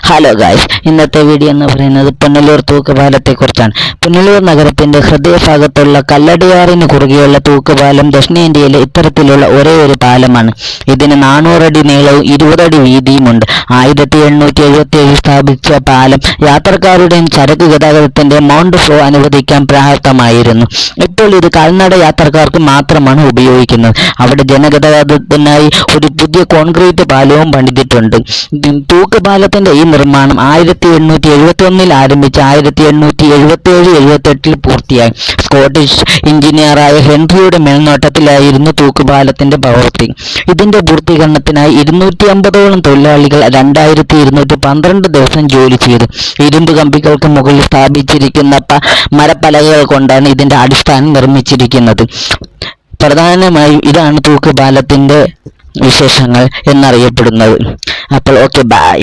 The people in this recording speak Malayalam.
ഹലോ ഗായ്സ്, ഇന്നത്തെ വീഡിയോ എന്ന് പറയുന്നത് പുനലൂർ തൂക്കുപാലത്തെക്കുറിച്ചാണ്. പുനലൂർ നഗരത്തിന്റെ ഹൃദയഭാഗത്തുള്ള കല്ലടിയാറിന് കുറുകെയുള്ള തൂക്കുപാലം ദക്ഷിണേന്ത്യയിലെ ഇത്തരത്തിലുള്ള ഒരേ ഒരു പാലമാണ്. ഇതിന് 400 അടി നീളവും 20 അടി വീതിയുമുണ്ട്. 1877 സ്ഥാപിച്ച പാലം യാത്രക്കാരുടെയും ചരക്ക് ഗതാഗതത്തിന്റെ മൗണ്ട് ഫ്ലോ അനുവദിക്കാൻ പര്യാപ്തമായിരുന്നു. ഇപ്പോൾ ഇത് കാൽനട യാത്രക്കാർക്ക് മാത്രമാണ് ഉപയോഗിക്കുന്നത്. അവിടെ ജനഗതാഗതത്തിനായി ഒരു പുതിയ കോൺക്രീറ്റ് പാലവും പണിതിട്ടുണ്ട്. തൂക്കുപാലത്തിന്റെ ഈ നിർമ്മാണം 1871 ആരംഭിച്ച് 1877-78 പൂർത്തിയായി. സ്കോട്ടിഷ് എഞ്ചിനീയറായ ഹെൻറിയുടെ മേൽനോട്ടത്തിലായിരുന്നു തൂക്കുപാലത്തിന്റെ പ്രവൃത്തി. ഇതിന്റെ പൂർത്തീകരണത്തിനായി 250ഓളം തൊഴിലാളികൾ 2212 ദിവസം ജോലി ചെയ്തു. ഇരുമ്പ് കമ്പികൾക്ക് മുകളിൽ സ്ഥാപിച്ചിരിക്കുന്ന മരപ്പലകകൾ കൊണ്ടാണ് ഇതിന്റെ അടിസ്ഥാനം നിർമ്മിച്ചിരിക്കുന്നത്. പ്രധാനമായും ഇതാണ് തൂക്കുപാലത്തിന്റെ വിശേഷങ്ങൾ എന്നറിയപ്പെടുന്നത്. അപ്പോൾ ഓക്കെ, ബൈ.